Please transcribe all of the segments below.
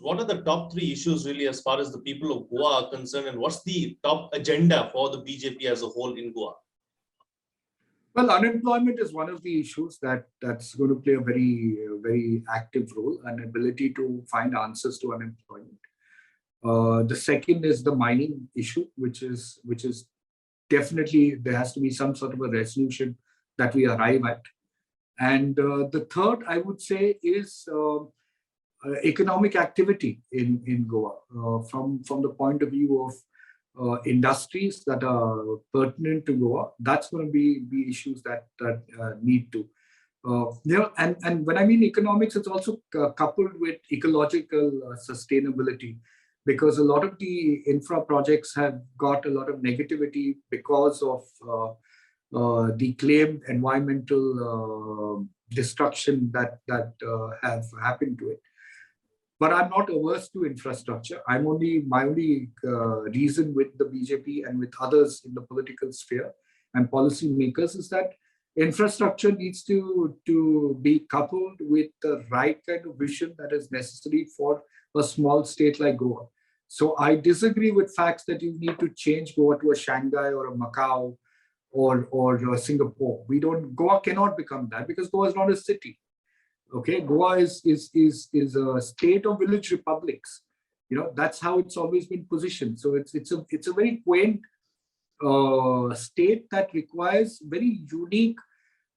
what are the top three issues really as far as the people of Goa are concerned, and what's the top agenda for the BJP as a whole in Goa? Well, unemployment is one of the issues that's going to play a very active role, and ability to find answers to unemployment. The second is the mining issue, which is definitely there has to be some sort of a resolution that we arrive at. And the third, I would say, is economic activity in Goa from the point of view of industries that are pertinent to Goa. That's going to be issues that need to. And when I mean economics, it's also coupled with ecological sustainability, because a lot of the infra projects have got a lot of negativity because of the claimed environmental destruction that have happened to it. But I'm not averse to infrastructure. My only reason with the BJP and with others in the political sphere and policy makers is that infrastructure needs to be coupled with the right kind of vision that is necessary for a small state like Goa. So I disagree with facts that you need to change Goa to a Shanghai or a Macau or Singapore. Goa cannot become that, because Goa is not a city. Okay, Goa is a state of village republics. That's how it's always been positioned. So it's a very quaint state that requires very unique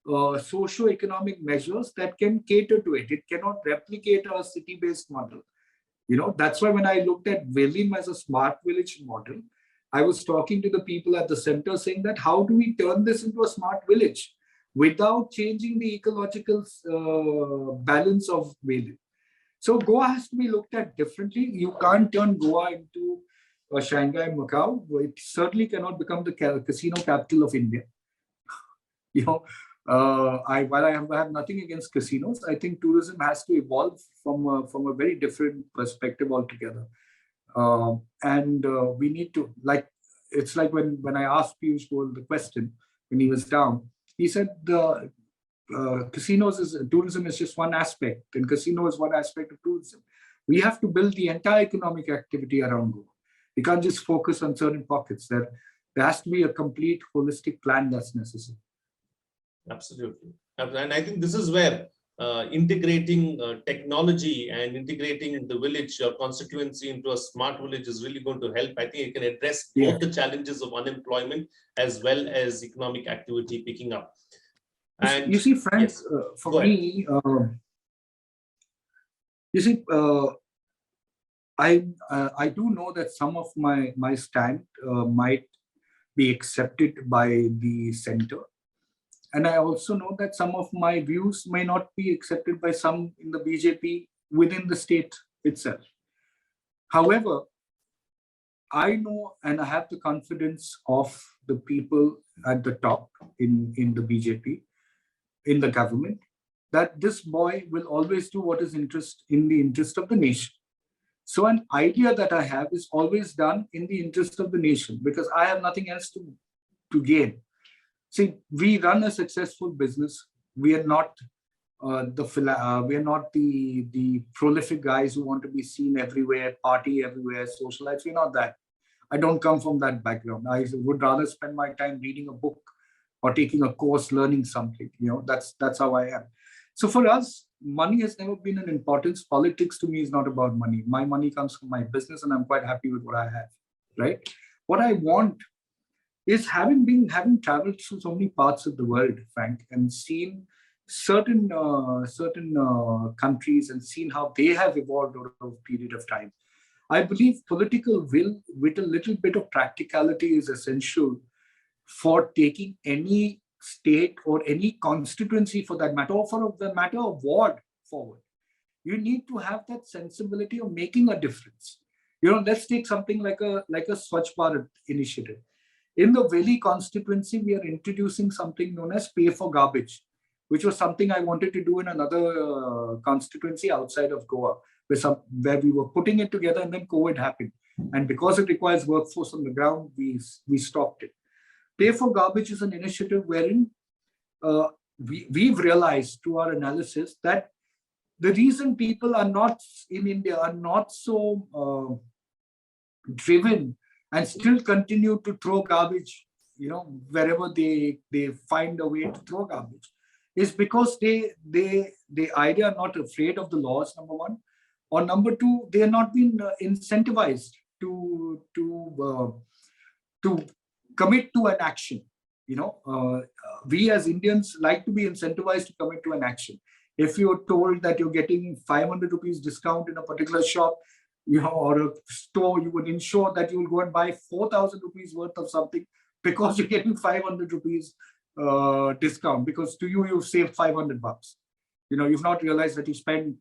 socio-economic measures that can cater to it. It cannot replicate a city-based model. That's why when I looked at Velim as a smart village model, I was talking to the people at the center saying that how do we turn this into a smart village without changing the ecological balance of Velim? So Goa has to be looked at differently. You can't turn Goa into a Shanghai, Macau. It certainly cannot become the casino capital of India. While I have nothing against casinos, I think tourism has to evolve from a very different perspective altogether. And we need to, it's like when I asked Piyush Goyal the question when he was down, he said the tourism is just one aspect, and casino is one aspect of tourism. We have to build the entire economic activity around Goa. We can't just focus on certain pockets. There has to be a complete holistic plan that's necessary. Absolutely. And I think this is where integrating technology and integrating the village constituency into a smart village is really going to help. I think it can address both the challenges of unemployment as well as economic activity picking up. And you see, Frank, yes, for me, I do know that some of my stand might be accepted by the center. And I also know that some of my views may not be accepted by some in the BJP within the state itself. However, I know and I have the confidence of the people at the top in the BJP, in the government, that this boy will always do what is in the interest of the nation. So an idea that I have is always done in the interest of the nation, because I have nothing else to gain. See, we run a successful business. We are not the prolific guys who want to be seen everywhere, party everywhere, socialize. We're not that. I don't come from that background. I would rather spend my time reading a book or taking a course, learning something. That's how I am. So for us, money has never been an importance. Politics to me is not about money. My money comes from my business, and I'm quite happy with what I have. Right? What I want is having traveled through so many parts of the world, Frank, and seen certain countries and seen how they have evolved over a period of time. I believe political will with a little bit of practicality is essential for taking any state or any constituency, for that matter, or for the matter of ward, forward. You need to have that sensibility of making a difference. Let's take something like a Swachh Bharat initiative. In the Velim constituency, we are introducing something known as pay for garbage, which was something I wanted to do in another constituency outside of Goa, where we were putting it together, and then COVID happened. And because it requires workforce on the ground, we stopped it. Pay for garbage is an initiative wherein we've realized through our analysis that the reason people are not in India are not so driven and still continue to throw garbage, wherever they find a way to throw garbage, is because they either are not afraid of the laws, number one, or number two, they are not being incentivized to commit to an action. We as Indians like to be incentivized to commit to an action. If you're told that you're getting 500 rupees discount in a particular shop, or a store, you would ensure that you will go and buy 4,000 rupees worth of something because you're getting 500 rupees discount, because to you, you've saved 500 bucks. You've not realized that you spend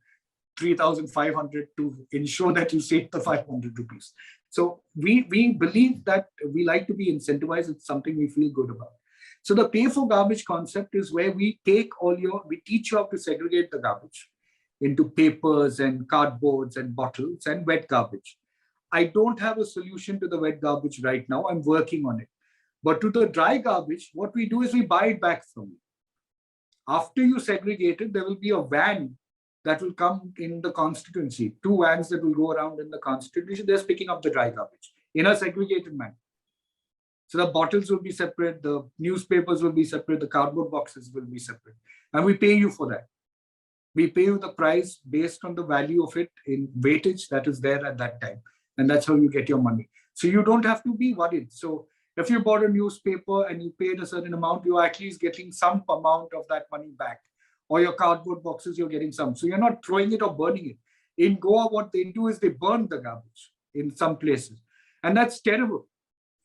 3,500 to ensure that you save the 500 rupees. So we believe that we like to be incentivized. It's something we feel good about. So the pay for garbage concept is where we teach you how to segregate the garbage into papers and cardboards and bottles and wet garbage. I don't have a solution to the wet garbage right now. I'm working on it. But to the dry garbage, what we do is we buy it back from you. After you segregate it, there will be a van that will come in the constituency, 2 vans that will go around in the constituency. They're picking up the dry garbage in a segregated manner. So the bottles will be separate, the newspapers will be separate, the cardboard boxes will be separate. And we pay you for that. We pay you the price based on the value of it in weightage that is there at that time. And that's how you get your money. So you don't have to be worried. So if you bought a newspaper and you paid a certain amount, you're at least getting some amount of that money back. Or your cardboard boxes, you're getting some. So you're not throwing it or burning it. In Goa, what they do is they burn the garbage in some places. And that's terrible.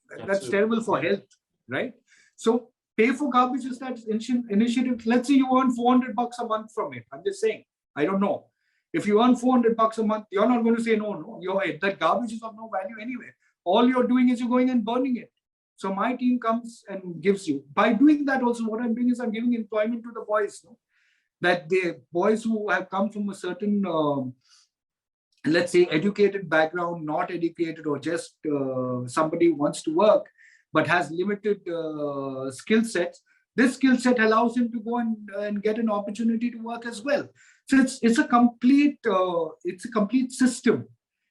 Absolutely. That's terrible for health, right? So pay for garbage is that initiative. Let's say you earn 400 bucks a month from it. I'm just saying, I don't know. If you earn 400 bucks a month, you're not going to say, no, that garbage is of no value anyway. All you're doing is you're going and burning it. So my team comes and gives you. By doing that also, what I'm doing is I'm giving employment to the boys. That the boys who have come from a certain, let's say, educated background, not educated, or just somebody who wants to work, but has limited skill sets, this skill set allows him to go and get an opportunity to work as well. So it's a complete system.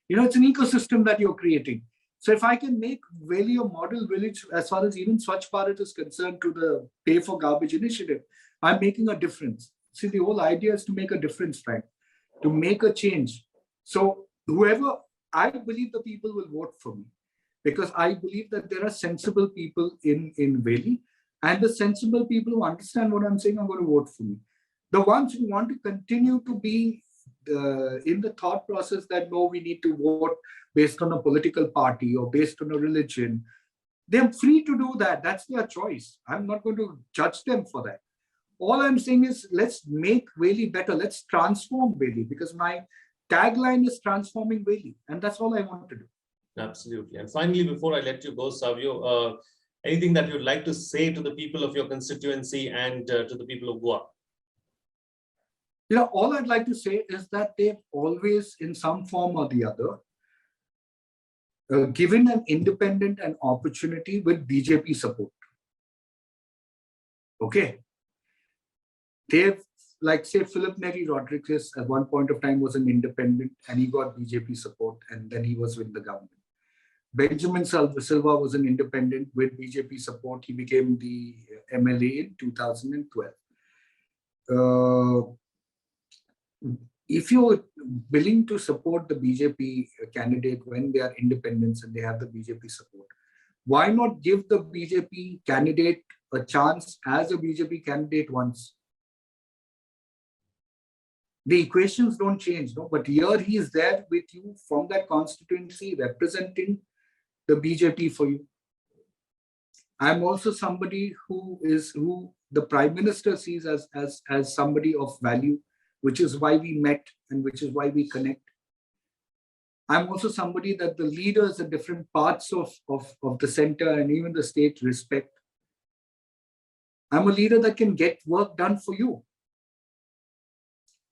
It's an ecosystem that you're creating. So if I can make Veli a model village as far as even Swachh Bharat is concerned to the pay for garbage initiative, I'm making a difference. See, the whole idea is to make a difference, Frank, to make a change. So I believe the people will vote for me, because I believe that there are sensible people in Veli, and the sensible people who understand what I'm saying are going to vote for me. The ones who want to continue to be in the thought process that, no, we need to vote based on a political party or based on a religion, they're free to do that. That's their choice. I'm not going to judge them for that. All I'm saying is, let's make Veli better. Let's transform Veli, because my tagline is transforming Veli, and that's all I want to do. Absolutely. And finally, before I let you go, Savio, anything that you'd like to say to the people of your constituency and to the people of Goa? All I'd like to say is that they've always, in some form or the other, given an independent an opportunity with BJP support. Okay. They've, like, say, Philip Neri Rodrigues at one point of time was an independent, and he got BJP support, and then he was with the government. Benjamin Silva was an independent with BJP support. He became the MLA in 2012. If you're willing to support the BJP candidate when they are independents and they have the BJP support, why not give the BJP candidate a chance as a BJP candidate once? The equations don't change, no? But here he is there with you from that constituency, representing the BJP for you. I'm also somebody who the Prime Minister sees as somebody of value, which is why we met and which is why we connect. I'm also somebody that the leaders at different parts of the center and even the state respect. I'm a leader that can get work done for you.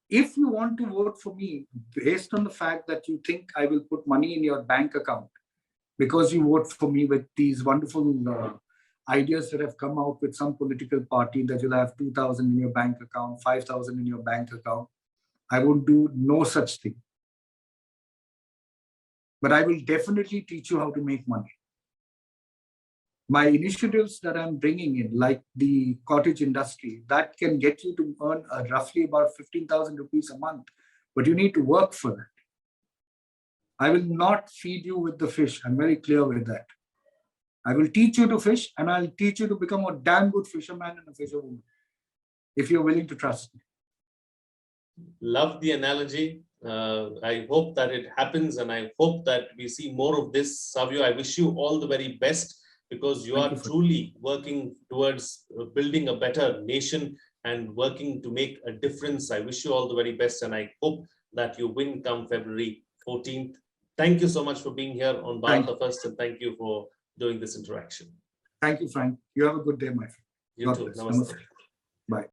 If you want to vote for me based on the fact that you think I will put money in your bank account because you vote for me with these wonderful ideas that have come out with some political party, that you'll have 2,000 in your bank account, 5,000 in your bank account, I won't do no such thing. But I will definitely teach you how to make money. My initiatives that I'm bringing in, like the cottage industry, that can get you to earn roughly about 15,000 rupees a month, but you need to work for that. I will not feed you with the fish. I'm very clear with that. I will teach you to fish, and I'll teach you to become a damn good fisherman and a fisherwoman, if you're willing to trust me. Love the analogy. I hope that it happens, and I hope that we see more of this. Savio, I wish you all the very best, because you are truly working towards building a better nation and working to make a difference. I wish you all the very best, and I hope that you win come February 14th. Thank you so much for being here on Bharata First, and thank you for doing this interaction. Thank you, Frank. You have a good day, my friend. You too. Namaste. Bye.